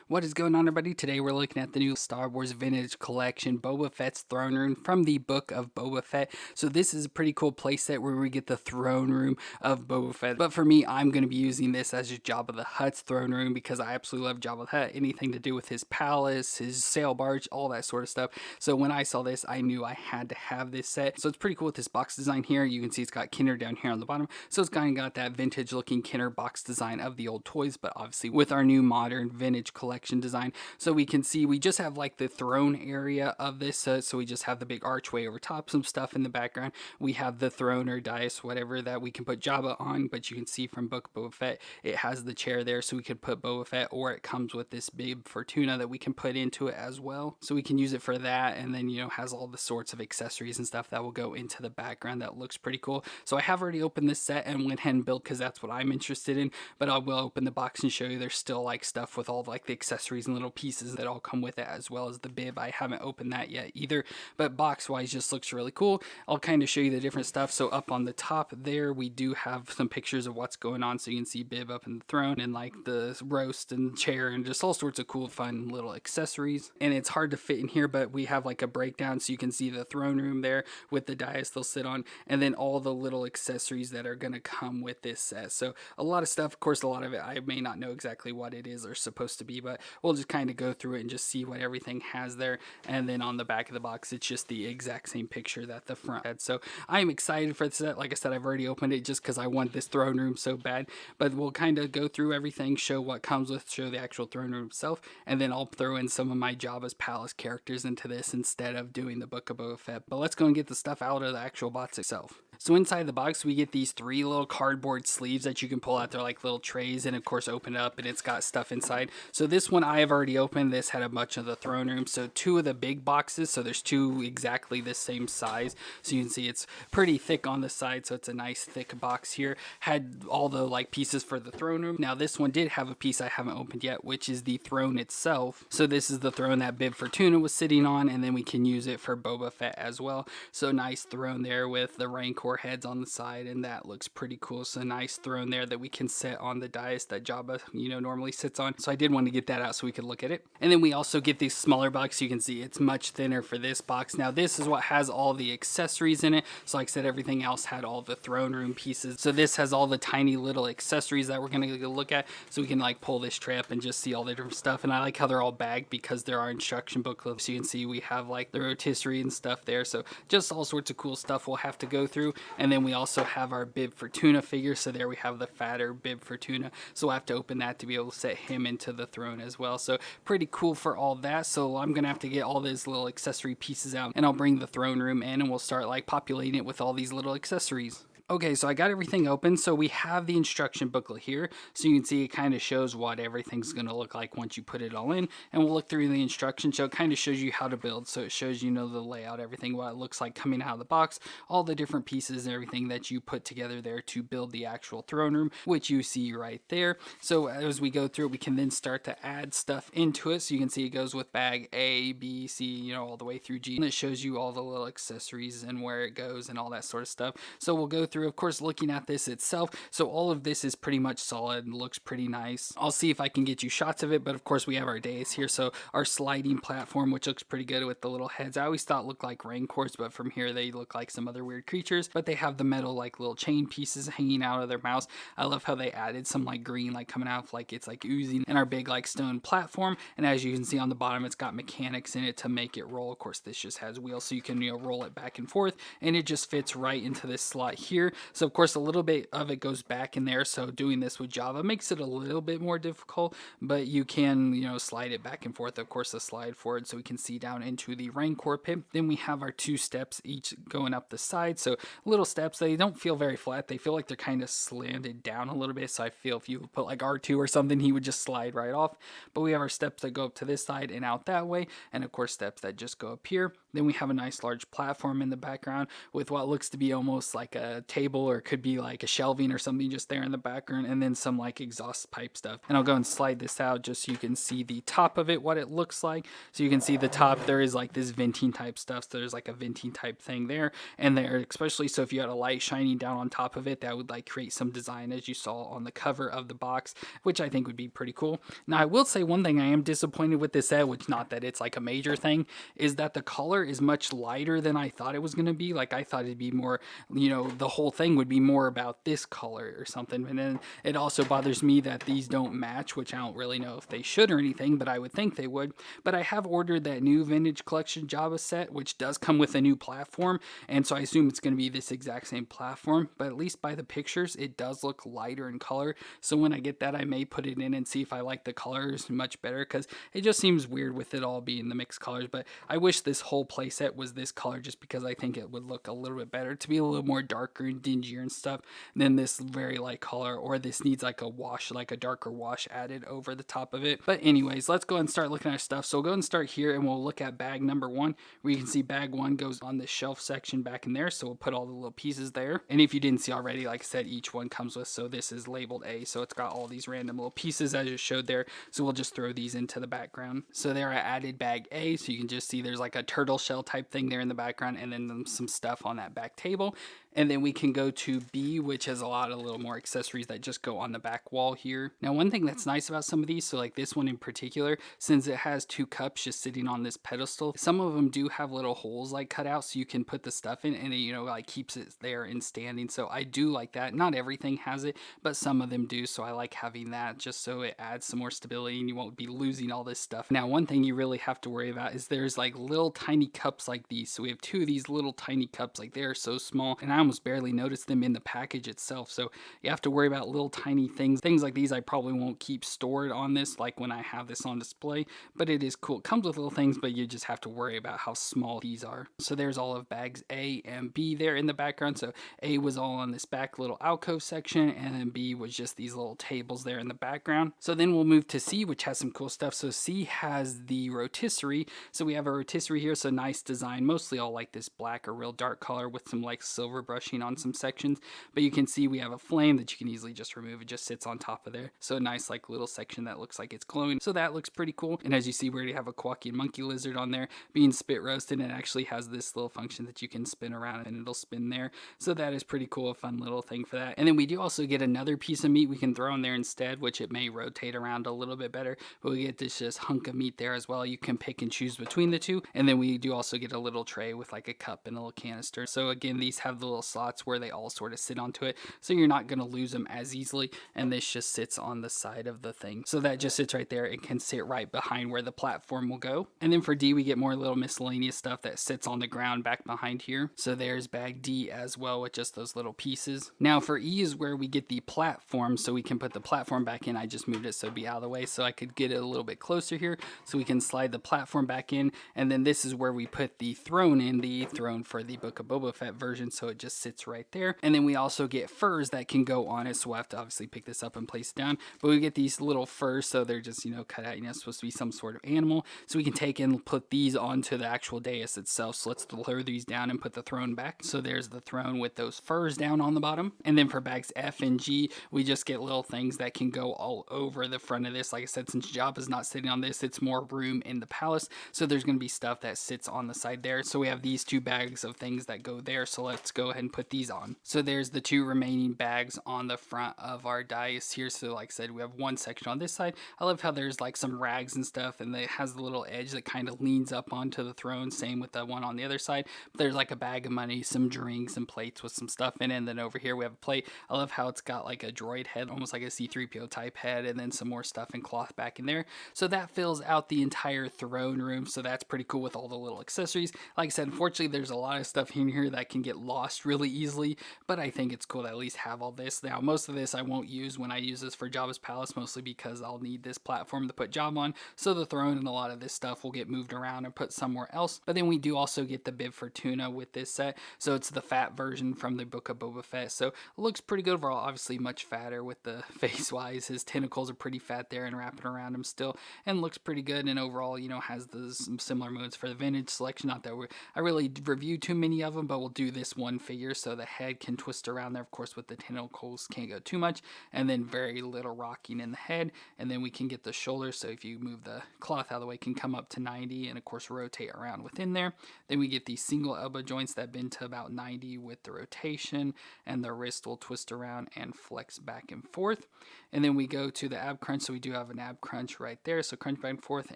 What is going on, everybody? Today we're looking at the new Star Wars Vintage Collection, Boba Fett's Throne Room from the Book of Boba Fett. So this is a pretty cool playset where we get the throne room of Boba Fett. But for me, I'm going to be using this as just Jabba the Hutt's throne room because I absolutely love Jabba the Hutt. Anything to do with his palace, his sail barge, all that sort of stuff. So when I saw this, I knew I had to have this set. So it's pretty cool with this box design here. You can see it's got Kinder down here on the bottom. So it's kind of got that vintage looking Kinder box design of the old toys, but obviously with our new modern vintage collection design. So we can see we just have like the throne area of this, so we just have the big archway over top, some stuff in the background. We have the throne or dais, whatever, that we can put Jabba on, but you can see from Book of Boba Fett, it has the chair there, so we could put Boba Fett, or it comes with this Bib Fortuna that we can put into it as well. So we can use it for that, and then, has all the sorts of accessories and stuff that will go into the background. That looks pretty cool. So I have already opened this set and went ahead and built because that's what I'm interested in, but I will open the box and show you there's still like stuff with all of, like, the accessories and little pieces that all come with it, as well as the bib. I haven't opened that yet either, but box wise just looks really cool. I'll kind of show you the different stuff. So up on the top there, we do have some pictures of what's going on, so you can see Bib up in the throne and like the roast and chair and just all sorts of cool fun little accessories. And it's hard to fit in here, but we have like a breakdown so you can see the throne room there with the dais they'll sit on, and then all the little accessories that are going to come with this set. So a lot of stuff, of course, a lot of it I may not know exactly what it is or supposed to be, but we'll just kind of go through it and just see what everything has there. And then on the back of the box, it's just the exact same picture that the front had. So I'm excited for this set. Like I said, I've already opened it just because I want this throne room so bad, but we'll kind of go through everything, show what comes with, show the actual throne room itself, and then I'll throw in some of my Jabba's Palace characters into this instead of doing the Book of Boba Fett. But let's go and get the stuff out of the actual box itself. So inside the box, we get these 3 little cardboard sleeves that you can pull out. They're like little trays, and of course open it up, and it's got stuff inside. So this one I have already opened. This had a bunch of the throne room. So 2 of the big boxes, so there's 2 exactly the same size. So you can see it's pretty thick on the side, so it's a nice thick box here. Had all the like pieces for the throne room. Now this one did have a piece I haven't opened yet, which is the throne itself. So this is the throne that Bib Fortuna was sitting on, and then we can use it for Boba Fett as well. So nice throne there with the Rancor heads on the side, and that looks pretty cool. So nice throne there that we can set on the dais that Jabba normally sits on. So I did want to get that out so we could look at it. And then we also get these smaller box. You can see it's much thinner for this box. Now this is what has all the accessories in it. So like I said, everything else had all the throne room pieces. So this has all the tiny little accessories that we're going to go look at, so we can like pull this tray up and just see all the different stuff. And I like how they're all bagged because there are instruction booklets. So you can see we have like the rotisserie and stuff there. So just all sorts of cool stuff we'll have to go through. And then we also have our Bib Fortuna figure. So there we have the fatter Bib Fortuna. So we'll have to open that to be able to set him into the throne as well. So pretty cool for all that. So I'm going to have to get all these little accessory pieces out, and I'll bring the throne room in, and we'll start like populating it with all these little accessories. Okay, so I got everything open. So we have the instruction booklet here. So you can see it kind of shows what everything's going to look like once you put it all in. And we'll look through the instructions. So it kind of shows you how to build. So it shows the layout, everything, what it looks like coming out of the box, all the different pieces and everything that you put together there to build the actual throne room, which you see right there. So as we go through it, we can then start to add stuff into it. So you can see it goes with bag A, B, C, all the way through G. And it shows you all the little accessories and where it goes and all that sort of stuff. So we'll go through, of course, looking at this itself. So all of this is pretty much solid and looks pretty nice. I'll see if I can get you shots of it, but of course we have our dais here. So our sliding platform, which looks pretty good with the little heads. I always thought looked like Rancors, but from here they look like some other weird creatures, but they have the metal like little chain pieces hanging out of their mouths. I love how they added some like green like coming out, like it's like oozing, in our big like stone platform. And as you can see on the bottom, it's got mechanics in it to make it roll. Of course this just has wheels, so you can roll it back and forth, and it just fits right into this slot here. So of course a little bit of it goes back in there, so doing this with Jabba makes it a little bit more difficult, but you can slide it back and forth. Of course the slide forward so we can see down into the Rancor pit. Then we have our 2 steps each going up the side, so little steps. They don't feel very flat, they feel like they're kind of slanted down a little bit, so I feel if you put like R2 or something, he would just slide right off. But we have our steps that go up to this side and out that way, and of course steps that just go up here. Then we have a nice large platform in the background with what looks to be almost like a table, or it could be like a shelving or something just there in the background, and then some like exhaust pipe stuff. And I'll go and slide this out just so you can see the top of it, what it looks like. So you can see the top, there is like this venting type stuff. So there's like a venting type thing there and there, especially so if you had a light shining down on top of it, that would like create some design as you saw on the cover of the box, which I think would be pretty cool. Now I will say one thing I am disappointed with this set, which not that it's like a major thing, is that the color is much lighter than I thought it was going to be. Like I thought it'd be more, you know, the whole thing would be more about this color or something. And then it also bothers me that these don't match, which I don't really know if they should or anything, but I would think they would. But I have ordered that new Vintage Collection Jabba set, which does come with a new platform, and so I assume it's going to be this exact same platform, but at least by the pictures it does look lighter in color. So when I get that, I may put it in and see if I like the colors much better, because it just seems weird with it all being the mixed colors. But I wish this whole playset was this color, just because I think it would look a little bit better, to be a little more darker and dingier and stuff than this very light color, or this needs like a wash, like a darker wash added over the top of it. But anyways, let's go and start looking at stuff. So we'll go and start here and we'll look at bag number 1, where you can see bag 1 goes on the shelf section back in there. So we'll put all the little pieces there. And if you didn't see already, like I said, each one comes with, so this is labeled A, so it's got all these random little pieces as it showed there. So we'll just throw these into the background. So there I added bag A, so you can just see there's like a turtle shell type thing there in the background, and then some stuff on that back table. And then we can go to B, which has a lot of little more accessories that just go on the back wall here. Now, one thing that's nice about some of these, so like this one in particular, since it has 2 cups just sitting on this pedestal, some of them do have little holes like cut out, so you can put the stuff in, and it, you know, like keeps it there and standing. So I do like that. Not everything has it, but some of them do. So I like having that, just so it adds some more stability and you won't be losing all this stuff. Now, one thing you really have to worry about is there's like little tiny cups like these. So we have 2 of these little tiny cups, like they are so small, and I almost barely noticed them in the package itself. So you have to worry about little tiny things like these. I probably won't keep stored on this, like when I have this on display, but it is cool. It comes with little things, but you just have to worry about how small these are. So there's all of bags A and B there in the background. So A was all on this back little alcove section, and then B was just these little tables there in the background. So then we'll move to C, which has some cool stuff. So C has the rotisserie. So we have a rotisserie here, so nice design, mostly all like this black or real dark color with some like silver brushing on some sections. But you can see we have a flame that you can easily just remove. It just sits on top of there. So a nice like little section that looks like it's glowing. So that looks pretty cool. And as you see, we already have a Quacky and Monkey Lizard on there being spit roasted, and it actually has this little function that you can spin around and it'll spin there. So that is pretty cool, a fun little thing for that. And then we do also get another piece of meat we can throw in there instead, which it may rotate around a little bit better, but we get this just hunk of meat there as well. You can pick and choose between the two. And then we do also get a little tray with like a cup and a little canister. So again, these have the little slots where they all sort of sit onto it, so you're not going to lose them as easily. And this just sits on the side of the thing, so that just sits right there. It can sit right behind where the platform will go. And then for D, we get more little miscellaneous stuff that sits on the ground back behind here. So there's bag D as well, with just those little pieces. Now for E is where we get the platform, so we can put the platform back in. I just moved it so it'd be out of the way so I could get it a little bit closer here, so we can slide the platform back in. And then this is where we put the throne in, the throne for the Book of Boba Fett version, so it just sits right there. And then we also get furs that can go on it, so we'll have to obviously pick this up and place it down. But we get these little furs, so they're just, you know, cut out, you know, supposed to be some sort of animal. So we can take and put these onto the actual dais itself. So let's lower these down and put the throne back. So there's the throne with those furs down on the bottom. And then for bags F and G, we just get little things that can go all over the front of this. Like I said, since Jabba's not sitting on this, it's more room in the palace, so there's going to be stuff that sits on the side there. So we have these 2 bags of things that go there, so let's go ahead and put these on. So there's the 2 remaining bags on the front of our dais here. So like I said, we have one section on this side. I love how there's like some rags and stuff, and it has the little edge that kind of leans up onto the throne. Same with the one on the other side. But there's like a bag of money, some drinks and plates with some stuff in it. And then over here we have a plate. I love how it's got like a droid head, almost like a C-3PO type head, and then some more stuff and cloth back in there. So that fills out the entire throne room. So that's pretty cool with all the little accessories. Like I said, unfortunately, there's a lot of stuff in here that can get lost really easily, but I think it's cool to at least have all this. Now, most of this I won't use when I use this for Jabba's Palace, mostly because I'll need this platform to put Jabba on, so the throne and a lot of this stuff will get moved around and put somewhere else. But then we do also get the Bib Fortuna with this set, so it's the fat version from the Book of Boba Fett, so it looks pretty good overall. Obviously much fatter with the face wise, his tentacles are pretty fat there and wrapping around him still, and looks pretty good. And overall, you know, has some similar moves for the vintage selection. Not that I really reviewed too many of them, but we'll do this one figure, so the head can twist around there, of course with the tentacles can't go too much, and then very little rocking in the head. And then we can get the shoulders, so if you move the cloth out of the way, it can come up to 90 and of course rotate around within there. Then we get these single elbow joints that bend to about 90 with the rotation, and the wrist will twist around and flex back and forth. And then we go to the ab crunch, so we do have an ab crunch right there, so crunch back and forth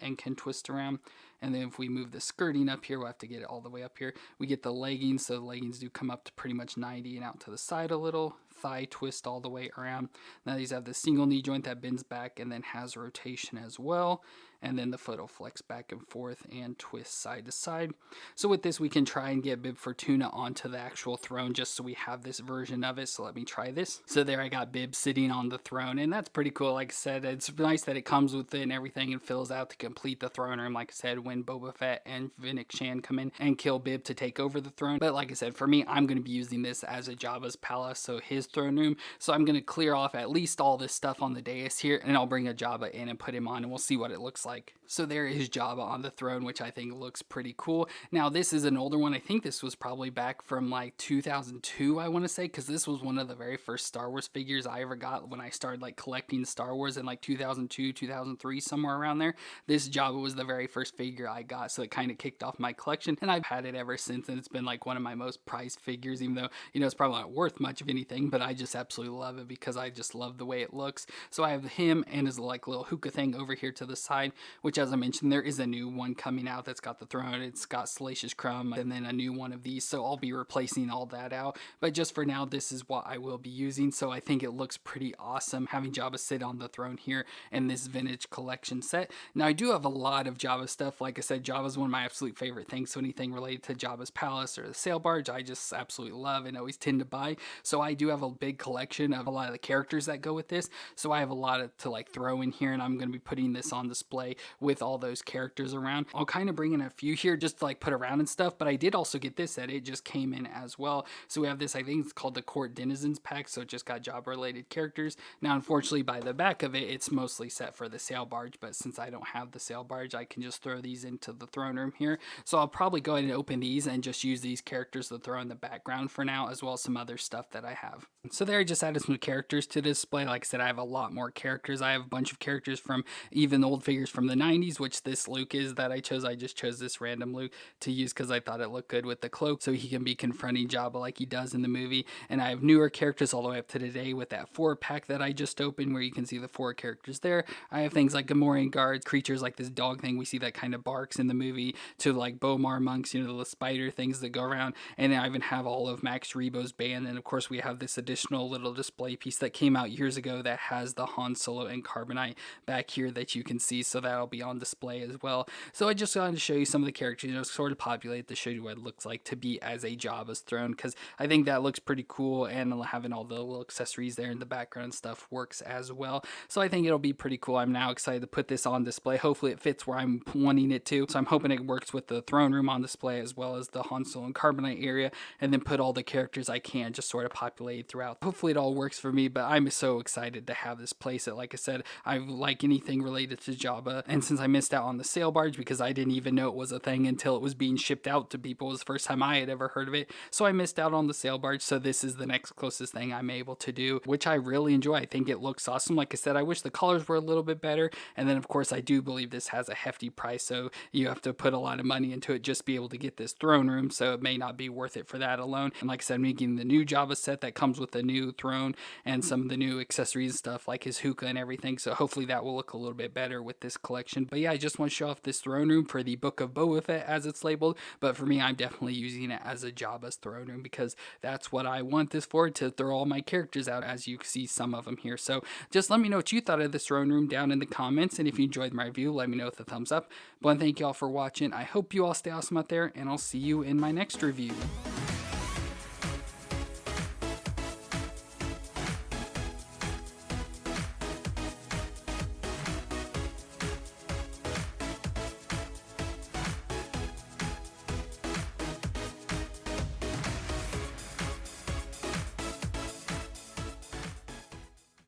and can twist around. And then if we move the skirting up here, we'll have to get it all the way up here. We get the leggings, so the leggings do come up to pretty much 90 and out to the side a little. Thigh twist all the way around. Now these have the single knee joint that bends back and then has rotation as well. And then the foot will flex back and forth and twist side to side. So with this, we can try and get Bib Fortuna onto the actual throne just so we have this version of it. So let me try this. So there I got Bib sitting on the throne, and that's pretty cool. Like I said, it's nice that it comes with it and everything and fills out to complete the throne room. Like I said, when Boba Fett and Fennec Shan come in and kill Bib to take over the throne. But like I said, for me, I'm going to be using this as a Jabba's Palace, so his throne room. So I'm going to clear off at least all this stuff on the dais here, and I'll bring a Jabba in and put him on, and we'll see what it looks like. So there is Jabba on the throne, which I think looks pretty cool. Now this is an older one. I think this was probably back from like 2002, I want to say, because this was one of the very first Star Wars figures I ever got when I started like collecting Star Wars in like 2002, 2003, somewhere around there. This Jabba was the very first figure I got, so it kind of kicked off my collection, and I've had it ever since, and it's been like one of my most prized figures, even though, you know, it's probably not worth much of anything, but I just absolutely love it because I just love the way it looks. So I have him and his like little hookah thing over here to the side, which as I mentioned, there is a new one coming out that's got the throne, it's got Salacious Crumb, and then a new one of these, so I'll be replacing all that out. But just for now, this is what I will be using, so I think it looks pretty awesome having Jabba sit on the throne here in this vintage collection set. Now I do have a lot of Jabba stuff. Like I said, Jabba's one of my absolute favorite things, so anything related to Jabba's Palace or the sail barge, I just absolutely love and always tend to buy. So I do have a big collection of a lot of the characters that go with this, so I have a lot to like throw in here, and I'm going to be putting this on display with all those characters around. I'll kind of bring in a few here just to like put around and stuff, but I did also get this set. It just came in as well. So we have this, I think it's called the Court Denizens pack, so it just got Jabba related characters. Now unfortunately by the back of it, it's mostly set for the sail barge, but since I don't have the sail barge, I can just throw these into the throne room here. So I'll probably go ahead and open these and just use these characters to throw in the background for now, as well as some other stuff that I have. So there I just added some characters to display. Like I said, I have a lot more characters. I have a bunch of characters from even old figures from the 90s, which this Luke is that I chose. I just chose this random Luke to use because I thought it looked good with the cloak, so he can be confronting Jabba like he does in the movie. And I have newer characters all the way up to today with that 4-pack that I just opened, where you can see the 4 characters there. I have things like Gamorrean guards, creatures like this dog thing we see that kind of barks in the movie, to like Bomar monks, you know, the spider things that go around. And I even have all of Max Rebo's band, and of course we have this additional little display piece that came out years ago that has the Han Solo and Carbonite back here that you can see, so that'll be on display as well. So I just wanted to show you some of the characters, you know, sort of populate to show you what it looks like to be as a Jabba's throne, because I think that looks pretty cool, and having all the little accessories there in the background and stuff works as well. So I think it'll be pretty cool. I'm now excited to put this on display. Hopefully it fits where I'm wanting it to, so I'm hoping it works with the throne room on display as well as the Han Solo and Carbonite area, and then put all the characters I can just sort of populate throughout. Hopefully it all works for me, but I'm so excited to have this playset. Like I said, I like anything related to Jabba, and since I missed out on the sail barge because I didn't even know it was a thing until it was being shipped out to people, it was the first time I had ever heard of it, so I missed out on the sail barge. So this is the next closest thing I'm able to do, which I really enjoy. I think it looks awesome. Like I said, I wish the colors were a little bit better, and then of course I do believe this has a hefty price, so you have to put a lot of money into it just to be able to get this throne room, so it may not be worth it for that alone. And like I said, I'm making the new Jabba set that comes with the new throne and some of the new accessories and stuff like his hookah and everything, so hopefully that will look a little bit better with this collection. But yeah, I just want to show off this throne room for the Book of Boba Fett as it's labeled, but for me, I'm definitely using it as a Jabba's throne room because that's what I want this for, to throw all my characters out, as you see some of them here. So just let me know what you thought of this throne room down in the comments, and if you enjoyed my review, let me know with a thumbs up. But thank you all for watching. I hope you all stay awesome out there, and I'll see you in my next review.